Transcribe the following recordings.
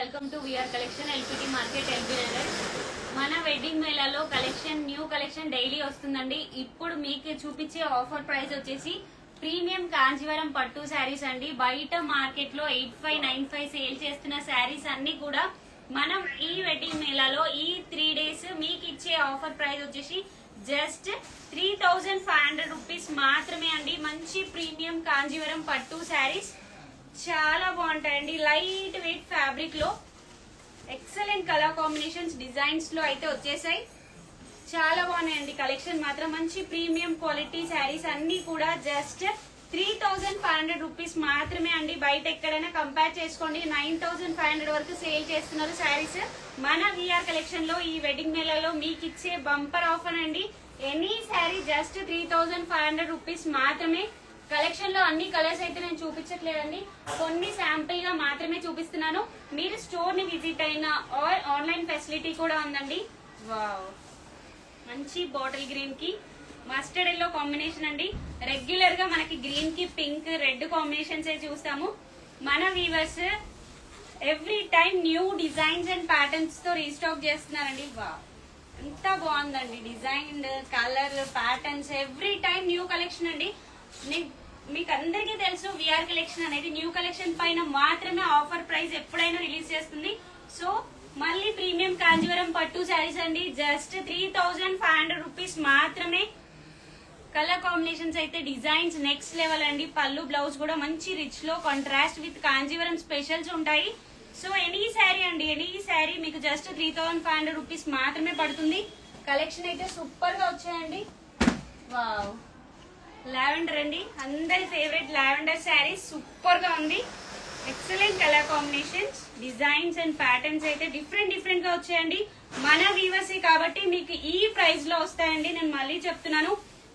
Welcome to VR collection LPT market LB Nagar. మన wedding మేళాలో collection new collection daily వస్తుందండి. ఇప్పుడు మీకు చూపించే ఆఫర్ ప్రైస్ వచ్చేసి ప్రీమియం కాంజీవరం పట్టు శారీస్ అండి. బయట మార్కెట్ లో 8595 సేల్ చేస్తున్న శారీస్ అన్ని కూడా మనం ఈ వెడ్డింగ్ మేళాలో ఈ 3 days మీకు ఇచ్చే ఆఫర్ ప్రైస్ వచ్చేసి జస్ట్ 3500 రూపీస్ మాత్రమే అండి. మంచి ప్రీమియం కాంజీవరం పట్టు శారీస్ చాలా బాగుంటాయండి. లైట్ వెయిట్ ఫ్యాబ్రిక్ లో ఎక్సలెంట్ కలర్ కాంబినేషన్స్ డిజైన్స్ లో అయితే వచ్చేసాయి. చాలా బాగున్నాయండి. కలెక్షన్ మాత్రం మంచి ప్రీమియం క్వాలిటీ శారీస్ అన్ని కూడా జస్ట్ 3500 రూపీస్ మాత్రమే అండి. బయట ఎక్కడైనా కంపేర్ చేసుకోండి 9500 వరకు సేల్ చేస్తున్నారు శారీస్. మన విఆర్ కలెక్షన్ లో ఈ వెడ్డింగ్ మేళాలో మీకు ఇచ్చే బంపర్ ఆఫర్ అండి. ఎనీ శారీ జస్ట్ 3500 రూపీస్ మాత్రమే. కలెక్షన్ లో అన్ని కలర్స్ అయితే నేను చూపించట్లేదండి, కొన్ని శాంపిల్ గా మాత్రమే చూపిస్తున్నాను. మీరు స్టోర్ ని విజిట్ అయిన ఆన్లైన్ ఫెసిలిటీ కూడా ఉందండి. వావ్, మంచి బాటిల్ గ్రీన్ కి మస్టర్డ్ ఎల్లో కాంబినేషన్ అండి. రెగ్యులర్ గా మనకి గ్రీన్ కి పింక్ రెడ్ కాంబినేషన్స్ చూస్తాము. మన weavers every time new designs and patterns తో రీస్టాక్ చేస్తున్నారండి. వావ్, ఎంత బాగుందండి. Design, colour, patterns every time new collection అండి. మీకు అందరికీ తెలుసు విఆర్ కలెక్షన్ అనేది న్యూ కలెక్షన్ పైన మాత్రమే ఆఫర్ ప్రైస్ ఎప్పుడైనా రిలీజ్ చేస్తుంది. సో మళ్ళీ ప్రీమియం కాంజీవరం పట్టు శారీస్ అండి. జస్ట్ 3500 రూపీస్ మాత్రమే. కలర్ కాంబినేషన్స్ అయితే డిజైన్స్ నెక్స్ట్ లెవెల్ అండి. పళ్ళు బ్లౌజ్ కూడా మంచి రిచ్ లో కాంట్రాస్ట్ విత్ కాంజీవరం స్పెషల్స్ ఉంటాయి. సో ఎనీ శారీ అండి, ఎనీ శారీ మీకు జస్ట్ 3500 రూపీస్ మాత్రమే పడుతుంది. కలెక్షన్ అయితే సూపర్ గా వచ్చాయండి. వావ్, లావెండర్ అండి, అందరి ఫేవరెట్ లావెండర్ శారీస్ సూపర్ గా ఉంది. Excellent colour combinations, designs and patterns అయితే డిఫరెంట్ గా వచ్చాయండి. మన వీవర్స్ కాబట్టి మీకు ఈ ప్రైస్ లో వస్తాయండి. నేను మళ్ళీ చెప్తున్నాను,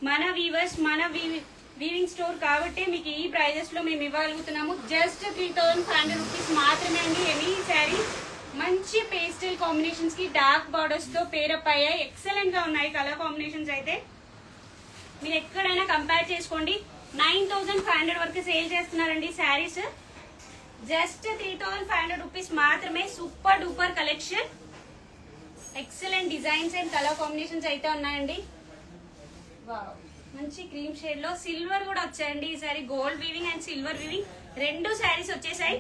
మన వీవర్స్ మన వీవింగ్ స్టోర్ కాబట్టి మీకు ఈ ప్రైజెస్ లో మేము ఇవ్వగలుగుతున్నాము. జస్ట్ 3500 రూపీస్ మాత్రమే అండి. ఎనీ శారీ మంచి పేస్టల్ కాంబినేషన్స్ కి డార్క్ బార్డర్స్ తో పేరప్ అయ్యాయి. ఎక్సలెంట్ గా ఉన్నాయి కలర్ కాంబినేషన్స్ అయితే. మీరు ఎక్కడైనా కంపేర్ చేసుకోండి 9500 వరకు సేల్ చేస్తున్నారండి శారీస్. జస్ట్ 3500 రూపీస్ మాత్రమే. Super duper collection, excellent designs and colour combinations అయితే ఉన్నాయండి. వావ్, మంచి క్రీమ్ షేడ్ లో సిల్వర్ కూడా వచ్చాయండి. ఈసారి gold weaving and silver weaving రెండు శారీస్ వచ్చేసాయి.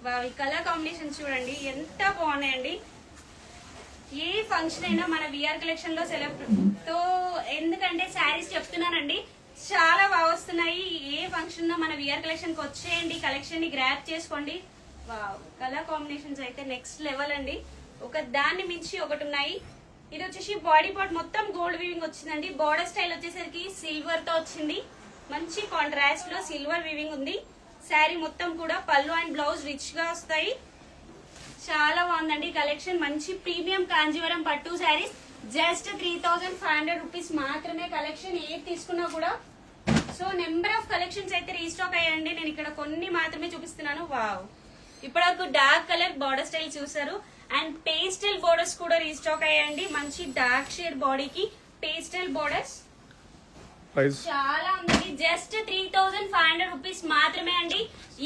వావ్, ఈ కలర్ కాంబినేషన్స్ చూడండి ఎంత బాగున్నాయండి. ఏ ఫంక్షన్ అయినా మన విఆర్ కలెక్షన్ లో తో ఎందుకంటే శారీస్ చెప్తున్నానండి చాలా బాగా వస్తున్నాయి. ఏ ఫంక్షన్ మన విఆర్ కలెక్షన్ కి వచ్చేయండి, కలెక్షన్ ని గ్రాప్ చేసుకోండి. వావ్, కలర్ కాంబినేషన్స్ అయితే నెక్స్ట్ లెవెల్ అండి. ఒక దాన్ని మించి ఒకటి ఉన్నాయి. ఇది వచ్చేసి బాడీ పార్ట్ మొత్తం గోల్డ్ వీవింగ్ వచ్చిందండి. బార్డర్ స్టైల్ వచ్చేసరికి సిల్వర్ తో వచ్చింది. మంచి కాంట్రాస్ట్ లో సిల్వర్ వీవింగ్ ఉంది. శారీ మొత్తం కూడా పళ్ళు అండ్ బ్లౌజ్ రిచ్ గా వస్తాయి. చాలా బాగుందండి కలెక్షన్. మంచి ప్రీమియం కాంజీవరం పట్టు శారీస్ జస్ట్ 3500 రూపీస్ మాత్రమే. కలెక్షన్ ఏది తీసుకున్నా కూడా. సో నెంబర్ ఆఫ్ కలెక్షన్స్ అయితే రీస్టాక్ అయ్యండి. నేను ఇక్కడ కొన్ని మాత్రమే చూపిస్తున్నాను. వావ్, ఇప్పుడు డార్క్ కలర్ బార్డర్ స్టైల్ చూసారు అండ్ పేస్టల్ బోర్డర్స్ కూడా రీస్టాక్ అయ్యండి. మంచి డార్క్ షేడ్ బాడీకి పేస్టల్ బోర్డర్స్ చాలా ఉంది. జస్ట్ 3500 రూపీస్ మాత్రమే అండి.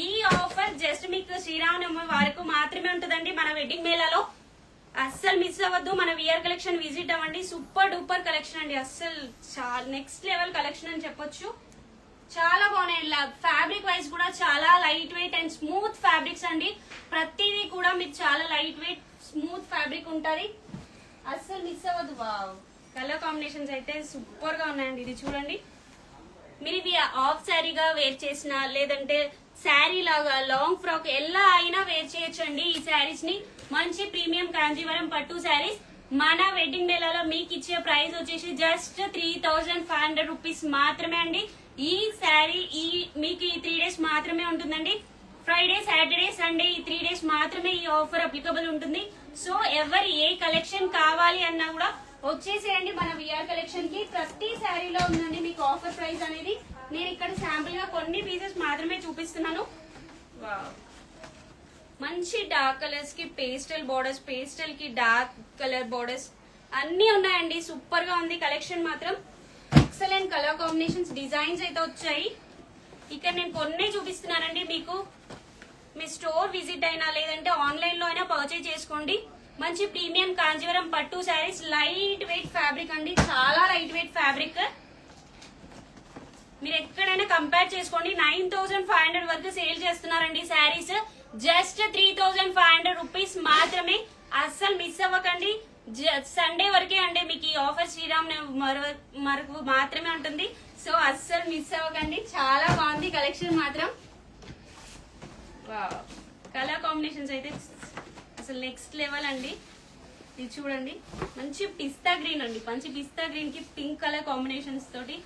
ఈ ఆఫర్ జస్ట్ మీకు శ్రీరామనవమి వరకు మాత్రమే ఉంటుందండి మన వెడ్డింగ్ మేళాలో. అస్సలు మిస్ అవ్వద్దు. మన విఆర్ కలెక్షన్ విజిట్ అవ్వండి. సూపర్ డూపర్ కలెక్షన్ అండి. అస్సలు చాలా నెక్స్ట్ లెవెల్ కలెక్షన్ అని చెప్పొచ్చు. చాలా బాగున్నాయి. ఫ్యాబ్రిక్ వైజ్ కూడా చాలా light weight and smooth fabrics అండి. ప్రతిదీ కూడా మీకు చాలా లైట్ వెయిట్ స్మూత్ ఫ్యాబ్రిక్ ఉంటుంది. అస్సలు మిస్ అవ్వద్దు. వావ్, కలర్ కాంబినేషన్స్ అయితే సూపర్ గా ఉన్నాయండి. ఇది చూడండి, మీరు ఇవి హాఫ్ శారీగా వేర్ చేసినా లేదంటే శారీ లాగా లాంగ్ ఫ్రాక్ ఎలా అయినా వేర్ చేయొచ్చండి. ఈ శారీస్ ని మంచి ప్రీమియం కాంజీవరం పట్టు శారీస్ మన వెడ్డింగ్ మేళాలో మీకు ఇచ్చే ప్రైస్ వచ్చేసి జస్ట్ 3500 రూపీస్ మాత్రమే అండి. ఈ శారీ మీకు ఈ 3 days మాత్రమే ఉంటుందండి. ఫ్రైడే, సాటర్డే, సండే ఈ 3 days మాత్రమే ఈ ఆఫర్ అప్లికబుల్ ఉంటుంది. సో ఎవరు ఏ కలెక్షన్ కావాలి అన్నా కూడా వచ్చేసేయండి మన విఆర్ కలెక్షన్ కి. ప్రతి శారీలో ఉందండి మీకు ఆఫర్ ప్రైస్ అనేది. నేను ఇక్కడ శాంపుల్ గా కొన్ని పీసెస్ మాత్రమే చూపిస్తున్నాను. మంచి డార్క్ కలర్స్ కి పేస్టల్ బోర్డర్స్, పేస్టల్ కి డార్క్ కలర్ బోర్డర్స్ అన్ని ఉన్నాయండి. సూపర్ గా ఉంది కలెక్షన్ మాత్రం. ఎక్సలెంట్ కలర్ కాంబినేషన్స్ డిజైన్స్ అయితే వచ్చాయి. ఇక్కడ నేను కొన్ని చూపిస్తున్నానండి మీకు. మీ స్టోర్ విజిట్ అయినా లేదంటే ఆన్లైన్ లో తీసుకోండి. మంచి ప్రీమియం కాంజీవరం పట్టు శారీస్, లైట్ వెయిట్ ఫ్యాబ్రిక్ అండి, చాలా లైట్ వెయిట్ ఫ్యాబ్రిక్. మీరు ఎక్కడైనా కంపేర్ చేసుకోండి. 9500 వరకు సేల్ చేస్తున్నారండి శారీస్. జస్ట్ 3500 రూపీస్ మాత్రమే. అస్సలు మిస్ అవ్వకండి. సండే వరకే అండి మీకు ఈ ఆఫర్. శ్రీరామ్ వరకు మాత్రమే ఉంటుంది. సో అస్సలు మిస్ అవ్వకండి. చాలా బాగుంది కలెక్షన్ మాత్రం. కలర్ కాంబినేషన్స్ అయితే అసలు నెక్స్ట్ లెవెల్ అండి. ఇది చూడండి, మంచి పిస్తా గ్రీన్ అండి. మంచి పిస్తా గ్రీన్ కి పింక్ కలర్ కాంబినేషన్స్ తోటి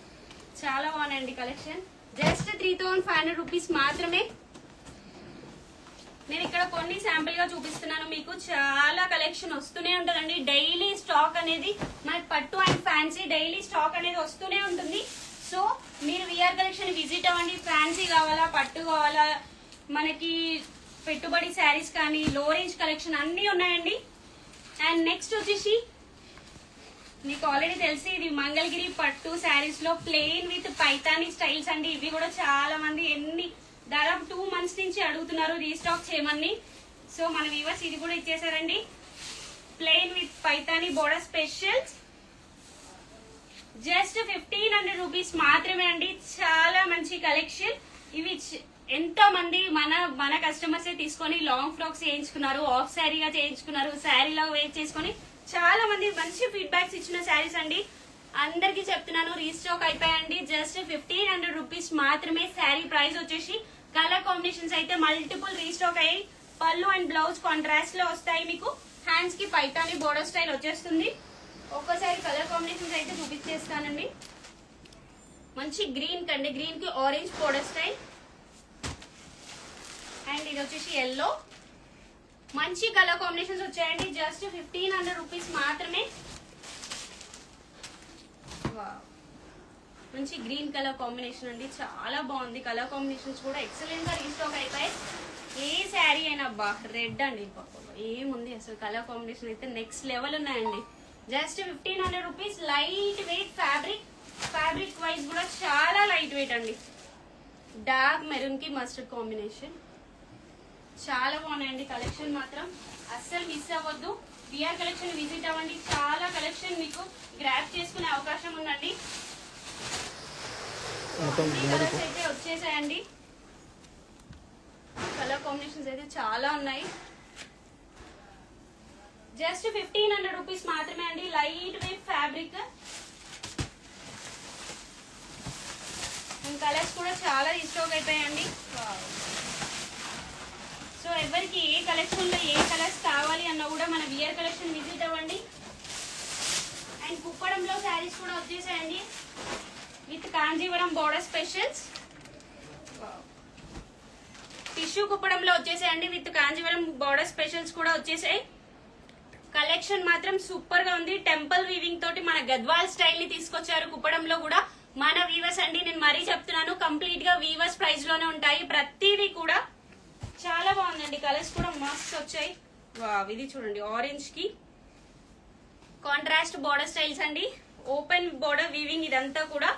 చాలా బాగున్నాయండి కలెక్షన్. జస్ట్ 3500 రూపీస్ మాత్రమే. నేను ఇక్కడ కొన్ని శాంపుల్ గా చూపిస్తున్నాను మీకు. చాలా కలెక్షన్ వస్తూనే ఉంటుందండి. డైలీ స్టాక్ అనేది మనకి పట్టు అండ్ ఫ్యాన్సీ డైలీ స్టాక్ అనేది వస్తూనే ఉంటుంది. సో మీరు విఆర్ కలెక్షన్ విజిట్ అవ్వండి. ఫ్యాన్సీ కావాలా, పట్టు కావాలా, మనకి పెట్టుబడి శారీస్ కానీ, లో రేంజ్ కలెక్షన్ అన్ని ఉన్నాయండి. అండ్ నెక్స్ట్ వచ్చేసి మీకు ఆల్రెడీ తెలిసి ఇది మంగళగిరి పట్టు శారీస్ లో ప్లెయిన్ విత్ పైతానీ స్టైల్స్ అండి. ఇవి కూడా చాలా మంది దాదాపు 2 months నుంచి అడుగుతున్నారు రీస్టాక్ చేయమని. సో మన వ్యూవర్స్ ఇది కూడా ఇచ్చేసారండి. Plain with Paithani border specials. Just 1500 rupees మాత్రమే అండి. చాలా మంచి కలెక్షన్. ఇవి ఎంతో మంది మన కస్టమర్స్ తీసుకొని లాంగ్ ఫ్రాక్స్ చేయించుకున్నారు, ఆఫ్ శారీగా చేయించుకున్నారు, శారీలా వేర్ చేసుకొని చాలా మంది మంచి ఫీడ్బ్యాక్స్ ఇచ్చిన శారీస్ అండి. అందరికి చెప్తున్నాను రీస్టాక్ అయిపోయాయండి. జస్ట్ 1500 రూపీస్ మాత్రమే. శారీ ప్రైస్ వచ్చేసి కలర్ కాంబినేషన్స్ అయితే మల్టిపుల్ రీస్టాక్ అయ్యి పళ్ళు అండ్ బ్లౌజ్ కాంట్రాస్ట్ లో వస్తాయి. మీకు హ్యాండ్స్ కి పైతాని బోర్డర్ స్టైల్ వచ్చేస్తుంది. ఒక్కసారి కలర్ కాంబినేషన్స్ అయితే చూపించేస్తానండి. మంచి గ్రీన్ కండి, గ్రీన్ కి ఆరెంజ్ బోర్డర్ స్టైల్. అండ్ ఇది వచ్చేసి ఎల్లో. మంచి కలర్ కాంబినేషన్స్ వచ్చాయండి. జస్ట్ 1500 రూపీస్ మాత్రమే. మంచి గ్రీన్ కలర్ కాంబినేషన్ అండి, చాలా బాగుంది. కలర్ కాంబినేషన్స్ కూడా ఎక్సలెంట్ గా రీస్టాక్ అయిపోయాయి. ఏ శారీ అయినా రెడ్ అండి, ఏముంది అసలు. కలర్ కాంబినేషన్ అయితే నెక్స్ట్ లెవెల్ ఉన్నాయండి. Just 1500 rupees. Light weight fabric. Fabric wise కూడా చాలా లైట్ వెయిట్ అండి. డార్క్ మెరూన్ కి మస్టర్డ్ కాంబినేషన్. చాలా బాగున్నాయండి కలెక్షన్ మాత్రం. అస్సలు మిస్ అవ్వద్దు. విఆర్ కలెక్షన్ విజిట్ అవ్వండి. చాలా కలెక్షన్ మీకు గ్రాప్ చేసుకునే అవకాశం ఉందండి. కలర్స్ అయితే వచ్చేసాయండి. కలర్ కాంబినేషన్స్ అయితే చాలా ఉన్నాయి. జస్ట్ 1500 రూపీస్ మాత్రమే అండి. Light weight fabric. కలర్స్ కూడా చాలా రీస్టాక్ అయిపోయాయండి. సో ఎవరికి ఏ కలెక్షన్ లో ఏ కలర్స్ కావాలి అన్నా కూడా మన విఆర్ కలెక్షన్ విజిట్ అవ్వండి. అండ్ కుప్పడంలో శారీస్ కూడా వచ్చేసాయండి with Kanjeevaram border specials. Tissue కుప్పడంలో వచ్చేసాయండి విత్ కాంజీవరం బోర్డర్ స్పెషల్స్ కూడా వచ్చేసాయి. కలెక్షన్ మాత్రం సూపర్ గా ఉంది. టెంపుల్ వీవింగ్ తోటి మన గద్వాల్ స్టైల్ ని తీసుకొచ్చారు కుప్పడంలో కూడా. మన వీవర్స్ అండి, నేను మరీ చెప్తున్నాను, కంప్లీట్ గా వీవర్స్ ప్రైస్ లోనే ఉంటాయి ప్రతిదీ కూడా. చాలా బాగుందండి. కలర్స్ కూడా మస్త్ వచ్చాయి. ఇది చూడండి, ఆరెంజ్ కి కాంట్రాస్ట్ బోర్డర్ స్టైల్స్ అండి. ఓపెన్ బోర్డర్ వీవింగ్ ఇదంతా కూడా.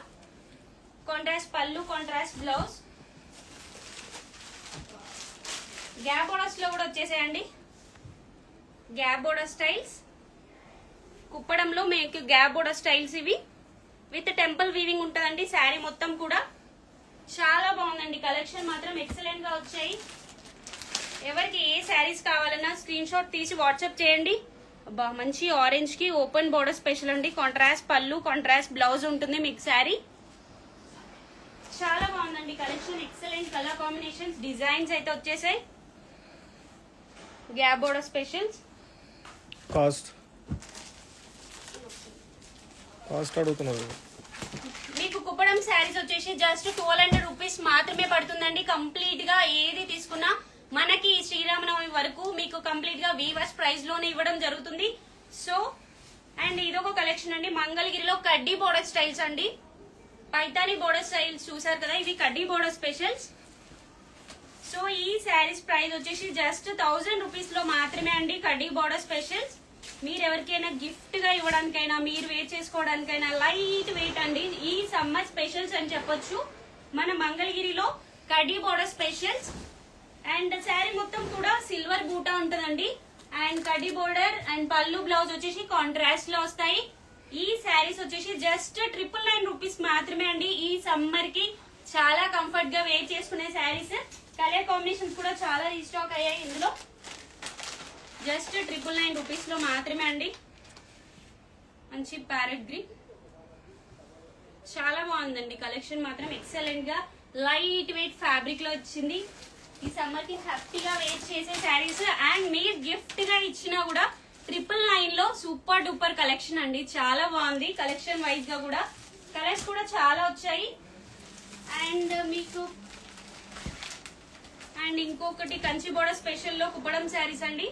కాంట్రాస్ట్ పళ్ళు, కాంట్రాస్ట్ బ్లౌజ్. గ్యాప్ బోర్డర్స్ లో కూడా వచ్చేసాయండి. Gap border styles. కుప్పడంలో మీకు గ్యాప్ బోర్డర్ స్టైల్స్ ఇవి విత్ టెంపుల్ వీవింగ్ ఉంటుందండి శారీ మొత్తం కూడా. చాలా బాగుందండి కలెక్షన్ మాత్రం ఎక్సలెంట్ గా వచ్చాయి. ఎవరికి ఏ శారీస్ కావాలన్నా స్క్రీన్ షాట్ తీసి వాట్సాప్ చేయండి. మంచి ఆరెంజ్ కి ఓపెన్ బోర్డర్ స్పెషల్ అండి. కాంట్రాస్ట్ పళ్ళు, కాంట్రాస్ట్ బ్లౌజ్ ఉంటుంది మీకు శారీ. చాలా బాగుందండి collection. Excellent colour combinations, designs అయితే వచ్చేసాయి. Gap border specials. కాస్ట్ అడుగుతున్నారు. మీకు కుప్పడం శారీస్ వచ్చేసి జస్ట్ 1200 రూపీస్ మాత్రమే పడుతుందండి. కంప్లీట్ గా ఏది తీసుకున్నా మనకి శ్రీరామనవమి వరకు మీకు కంప్లీట్ గా వీవర్స్ ప్రైస్ లోనే ఇవ్వడం జరుగుతుంది. సో అండ్ ఇదొక కలెక్షన్ అండి. మంగళగిరిలో కడ్డీ బోర్డర్ స్టైల్స్ అండి. పైతాని బోర్డర్ స్టైల్స్ చూసారు కదా, ఇవి కడ్డీ బోర్డర్ స్పెషల్స్. సో ఈ శారీస్ ప్రైస్ వచ్చేసి జస్ట్ 1000 రూపీస్ లో మాత్రమే అండి. కడ్డీ బోర్డర్ స్పెషల్స్. మీరు ఎవరికైనా గిఫ్ట్ గా ఇవ్వడానికైనా, మీరు వేర్ చేసుకోవడానికైనా లైట్ వెయిట్ అండి. ఈ సమ్మర్ స్పెషల్స్ అని చెప్పొచ్చు. మన మంగళగిరిలో కడ్డీ బోర్డర్ స్పెషల్స్. అండ్ శారీ మొత్తం కూడా సిల్వర్ బూటా ఉంటుందండి. అండ్ కడ్డీ బోర్డర్ అండ్ పళ్ళు బ్లౌజ్ వచ్చేసి కాంట్రాస్ట్ లో వస్తాయి. ఈ శారీస్ వచ్చేసి జస్ట్ 999 రూపీస్ మాత్రమే అండి. ఈ సమ్మర్ కి చాలా కంఫర్ట్ గా వేర్ చేసుకునే శారీస్. కలర్ కాంబినేషన్స్ కూడా చాలా రీస్టాక్ అయ్యాయి ఇందులో. జస్ట్ 999 రూపీస్ లో మాత్రమే అండి. మంచి ప్యారెట్ గ్రీన్, చాలా బాగుందండి కలెక్షన్ మాత్రం. ఎక్సలెంట్ గా లైట్ వెయిట్ ఫ్యాబ్రిక్ లో వచ్చింది. ఈ సమ్మర్ కి హ్యాపీగా వేర్ చేసే శారీస్. అండ్ మీరు గిఫ్ట్ గా ఇచ్చినా కూడా 999 లో సూపర్ డూపర్ కలెక్షన్ అండి. చాలా బాగుంది కలెక్షన్ వైజ్ గా కూడా. కలర్స్ కూడా చాలా వచ్చాయి. అండ్ మీకు అండ్ ఇంకొకటి కంచి బోర్డర్ స్పెషల్ లో కుప్పడం శారీస్ అండి.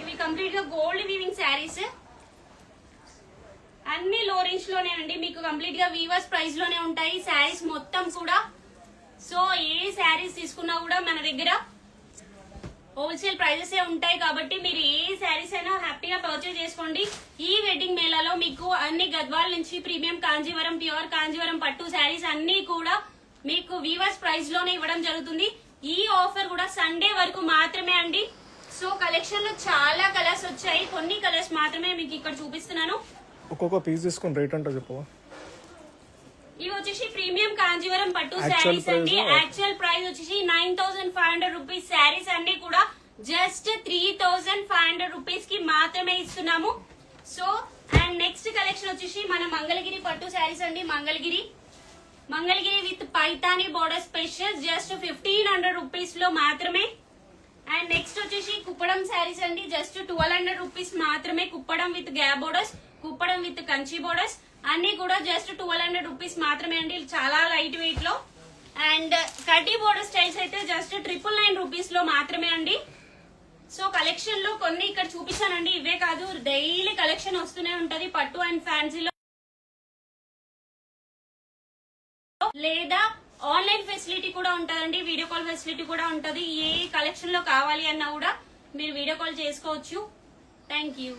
ఇవి కంప్లీట్ గా గోల్డ్ వీవింగ్ శారీస్. అన్ని లో రేంజ్ లోనే అండి. మీకు కంప్లీట్ గా వీవర్స్ ప్రైస్ లోనే ఉంటాయి శారీస్ మొత్తం కూడా. సో ఏ శారీస్ తీసుకున్నా కూడా మన దగ్గర హోల్సేల్ ప్రైజెస్ ఉంటాయి కాబట్టి మీరు ఏ శారీస్ అయినా హ్యాపీగా పర్చేజ్ చేసుకోండి. ఈ వెడ్డింగ్ మేళాలో మీకు అన్ని గద్వాల్ నుంచి ప్రీమియం కాంజీవరం, ప్యూర్ కాంజీవరం పట్టు శారీస్ అన్ని కూడా మీకు వీవర్స్ ప్రైస్ లోనే ఇవ్వడం జరుగుతుంది. ఈ ఆఫర్ కూడా సండే వరకు మాత్రమే అండి. సో కలెక్షన్ లో చాలా కలర్స్ వచ్చాయి. కొన్ని కలర్స్ మాత్రమే మీకు ఇక్కడ చూపిస్తున్నాను. ఒక్కొక్క పీస్ తీసుకుని రేట్ అంటే చెప్పవా? ఇవి వచ్చేసి ప్రీమియం కాంజీవరం పట్టు శారీస్ అండి. యాక్చువల్ ప్రైస్ వచ్చేసి 9500 రూపీస్. శారీస్ అన్ని కూడా జస్ట్ 3500 రూపీస్ కి మాత్రమే ఇస్తున్నాము. సో అండ్ నెక్స్ట్ కలెక్షన్ వచ్చేసి మన మంగళగిరి పట్టు శారీస్ అండి. Mangalagiri with Paithani border special just 1500 rupees లో మాత్రమే. అండ్ నెక్స్ట్ వచ్చేసి కుప్పడం శారీస్ అండి. జస్ట్ 1200 రూపీస్ మాత్రమే. Kuppadam with gap borders, Kuppadam with Kanchi borders అన్ని కూడా జస్ట్ 1200 రూపీస్ మాత్రమే అండి. చాలా లైట్ వెయిట్ లో. అండ్ కడ్డీ బోర్డర్ స్టైల్స్ అయితే జస్ట్ 999 రూపీస్ లో మాత్రమే అండి. సో కలెక్షన్ లో కొన్ని ఇక్కడ చూపిస్తానండి. ఇవే కాదు, డైలీ కలెక్షన్ వస్తూనే ఉంటది పట్టు అండ్ ఫ్యాన్సీలో. లేదా ఆన్లైన్ ఫెసిలిటీ కూడా ఉంటదండి. వీడియో కాల్ ఫెసిలిటీ కూడా ఉంటది. ఏ కలెక్షన్ లో కావాలి అన్నా కూడా మీరు వీడియో కాల్ చేసుకోవచ్చు. Thank you.